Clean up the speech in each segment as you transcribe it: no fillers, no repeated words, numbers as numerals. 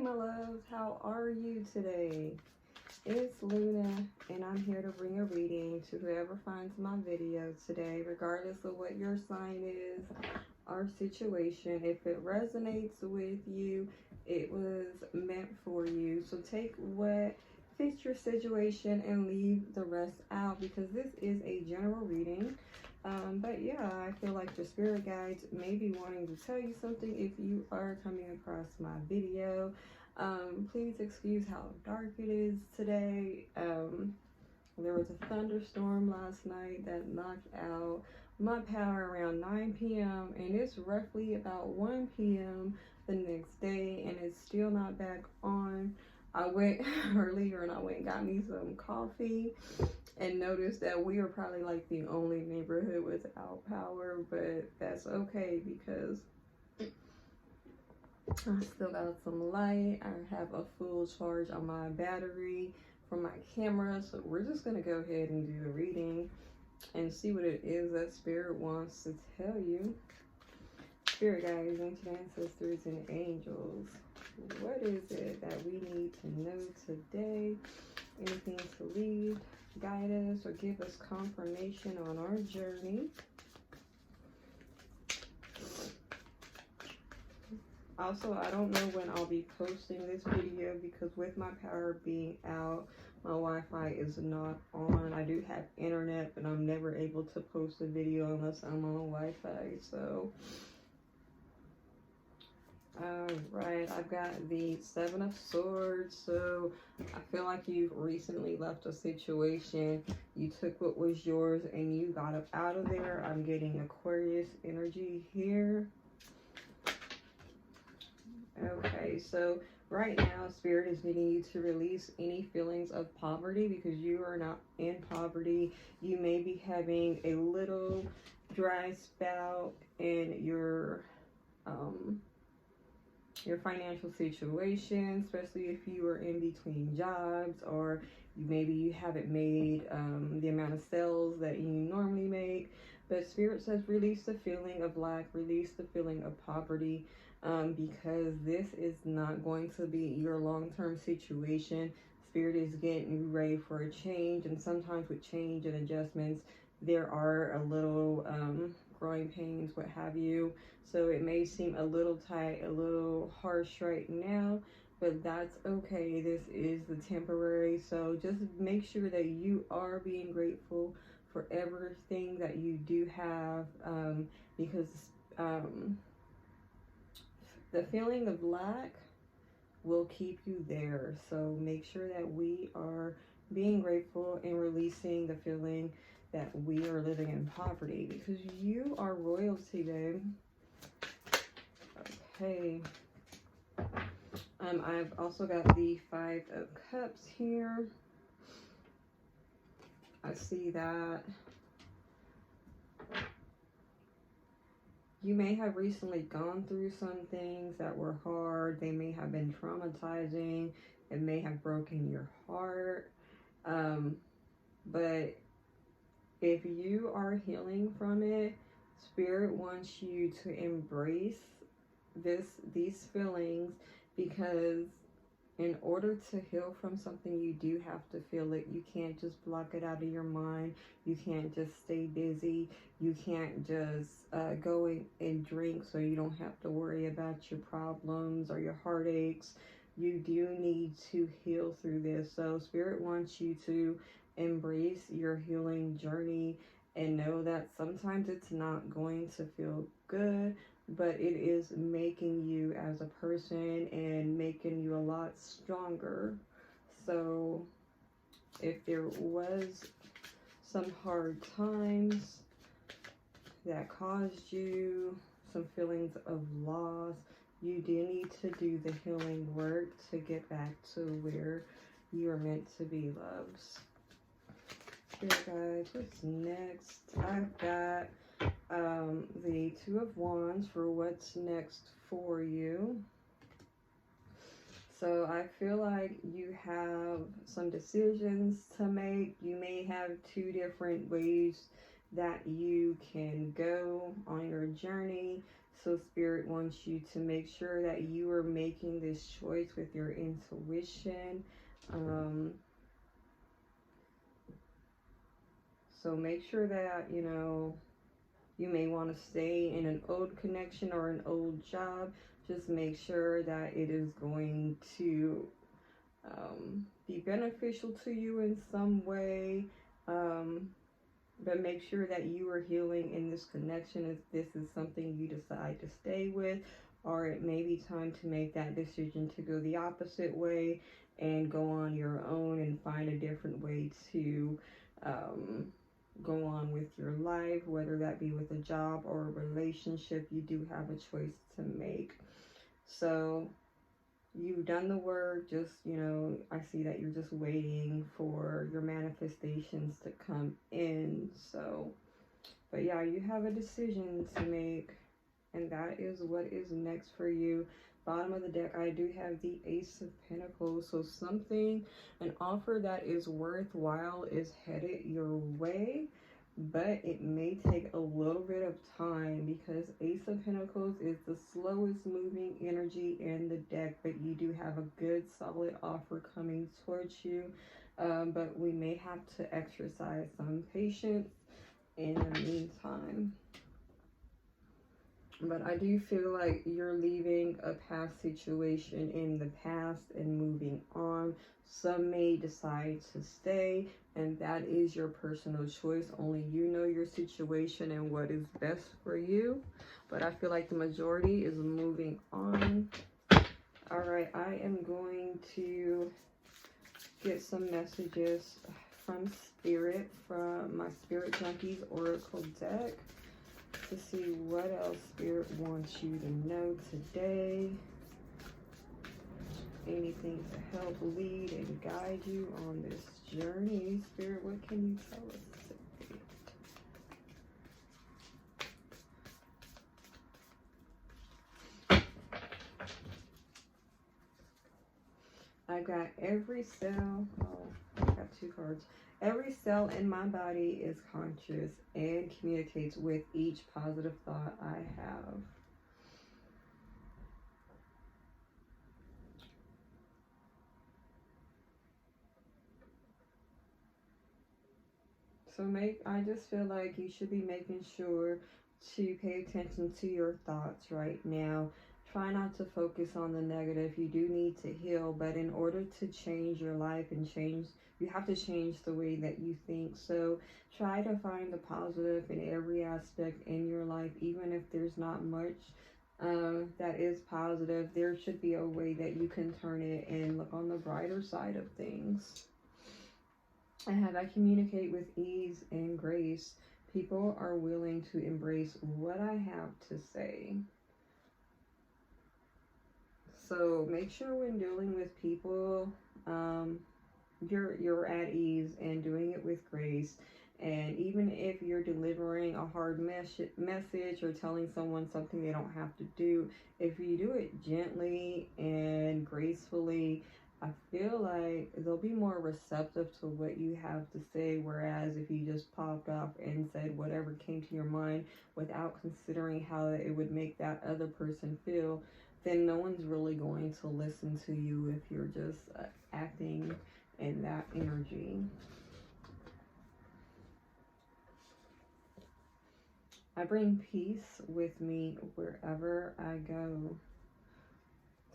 my loves, how are you today? It's Luna, and I'm here to bring a reading to whoever finds my video today, regardless of what your sign is or situation. If it resonates with you, it was meant for you. So take what fits your situation and leave the rest out, because this is a general reading. But yeah, I feel like the spirit guides may be wanting to tell you something if you are coming across my video. Please excuse how dark it is today. There was a thunderstorm last night that knocked out my power around 9 p.m. and it's roughly about 1 p.m. the next day, and it's still not back on. I went earlier and I went and got me some coffee and noticed that we are probably like the only neighborhood without power, but that's okay because I still got some light. I have a full charge on my battery for my camera, so we're just gonna go ahead and do the reading and see what it is that spirit wants to tell you. Spirit guides, ancient ancestors, and angels, what is it that we need to know today? Anything to lead, guide us, or give us confirmation on our journey? Also, I don't know when I'll be posting this video because with my power being out, my Wi-Fi is not on. I do have internet, but I'm never able to post a video unless I'm on Wi-Fi. So, alright, I've got the Seven of Swords. So, I feel like you've recently left a situation. You took what was yours and you got up out of there. I'm getting Aquarius energy here. Okay, so right now, Spirit is needing you to release any feelings of poverty because you are not in poverty. You may be having a little dry spout in your financial situation, especially if you are in between jobs, or maybe you haven't made the amount of sales that you normally make. But Spirit says release the feeling of lack, release the feeling of poverty. Because this is not going to be your long-term situation. Spirit is getting you ready for a change, and sometimes with change and adjustments, there are a little growing pains, what have you. So it may seem a little tight, a little harsh right now, but that's okay. This is the temporary. So just make sure that you are being grateful for everything that you do have, because the feeling of lack will keep you there. So make sure that we are being grateful and releasing the feeling that we are living in poverty, because you are royalty, babe. Okay. I've also got the Five of Cups here. I see that you may have recently gone through some things that were hard. They may have been traumatizing. It may have broken your heart. But if you are healing from it, Spirit wants you to embrace these feelings, because in order to heal from something, you do have to feel it. You can't just block it out of your mind. You can't just stay busy. You can't just go and drink so you don't have to worry about your problems or your heartaches. You do need to heal through this. So Spirit wants you to embrace your healing journey and know that sometimes it's not going to feel good, but it is making you as a person and making you a lot stronger. So if there was some hard times that caused you some feelings of loss, you do need to do the healing work to get back to where you are meant to be, loves. Spirit guys, what's next? I've got the Two of Wands for what's next for you. So I feel like you have some decisions to make. You may have two different ways that you can go on your journey. So Spirit wants you to make sure that you are making this choice with your intuition. So make sure that, you know, you may want to stay in an old connection or an old job. Just make sure that it is going to be beneficial to you in some way. But make sure that you are healing in this connection if this is something you decide to stay with, or it may be time to make that decision to go the opposite way and go on your own and find a different way to go on with your life, whether that be with a job or a relationship. You do have a choice to make. So you've done the work. Just, you know, I see that you're just waiting for your manifestations to come in. So, but yeah, you have a decision to make, and that is what is next for you. Bottom of the deck, I do have the Ace of Pentacles. So something, an offer that is worthwhile is headed your way, but it may take a little bit of time because Ace of Pentacles is the slowest moving energy in the deck, but you do have a good solid offer coming towards you. But we may have to exercise some patience in the meantime. But I do feel like you're leaving a past situation in the past and moving on. Some may decide to stay, and that is your personal choice. Only you know your situation and what is best for you. But I feel like the majority is moving on. All right, I am going to get some messages from Spirit, from my Spirit Junkies Oracle deck, to see what else Spirit wants you to know today. Anything to help lead and guide you on this journey. Spirit, what can you tell us today? I got every cell. Oh, I got two cards. Every cell in my body is conscious and communicates with each positive thought I have. So I just feel like you should be making sure to pay attention to your thoughts right now. Try not to focus on the negative. You do need to heal, but in order to change your life and change, you have to change the way that you think. So try to find the positive in every aspect in your life, even if there's not much that is positive. There should be a way that you can turn it and look on the brighter side of things. I communicate with ease and grace. People are willing to embrace what I have to say. So make sure when dealing with people, you're at ease and doing it with grace. And even if you're delivering a hard message or telling someone something they don't have to do, if you do it gently and gracefully, I feel like they'll be more receptive to what you have to say. Whereas if you just popped off and said whatever came to your mind without considering how it would make that other person feel, then no one's really going to listen to you if you're just acting in that energy. I bring peace with me wherever I go.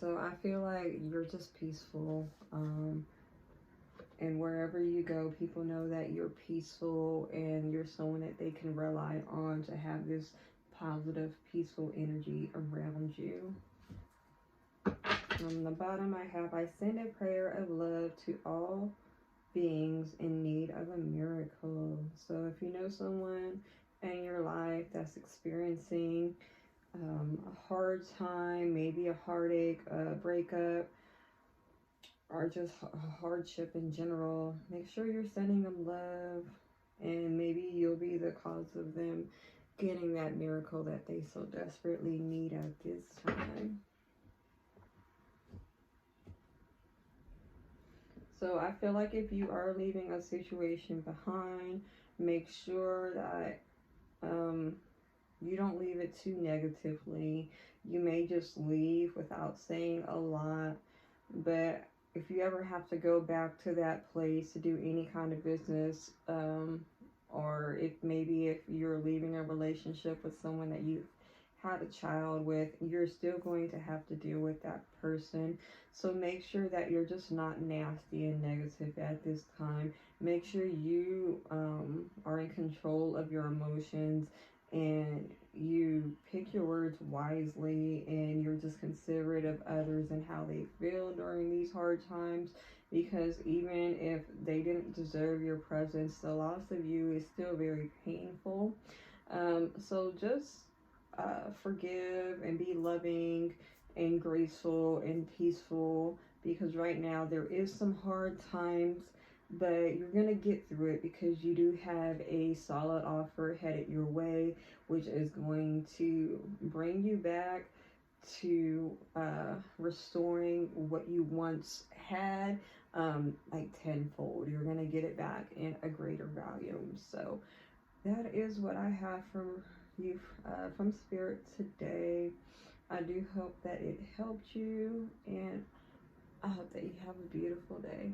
So I feel like you're just peaceful. And wherever you go, people know that you're peaceful and you're someone that they can rely on to have this positive, peaceful energy around you. On the bottom, I send a prayer of love to all beings in need of a miracle. So if you know someone in your life that's experiencing a hard time, maybe a heartache, a breakup, or just a hardship in general, make sure you're sending them love, and maybe you'll be the cause of them getting that miracle that they so desperately need at this time. So I feel like if you are leaving a situation behind, make sure that You don't leave it too negatively. You may just leave without saying a lot. But if you ever have to go back to that place to do any kind of business, or if you're leaving a relationship with someone that you had a child with, you're still going to have to deal with that person. So make sure that you're just not nasty and negative at this time. Make sure you are in control of your emotions, and you pick your words wisely, and you're just considerate of others and how they feel during these hard times, because even if they didn't deserve your presence, the loss of you is still very painful. So just forgive and be loving and graceful and peaceful, because right now there is some hard times, but you're going to get through it because you do have a solid offer headed your way, which is going to bring you back to restoring what you once had, like tenfold. You're going to get it back in a greater volume. So that is what I have from you, from Spirit today. I do hope that it helped you, and I hope that you have a beautiful day.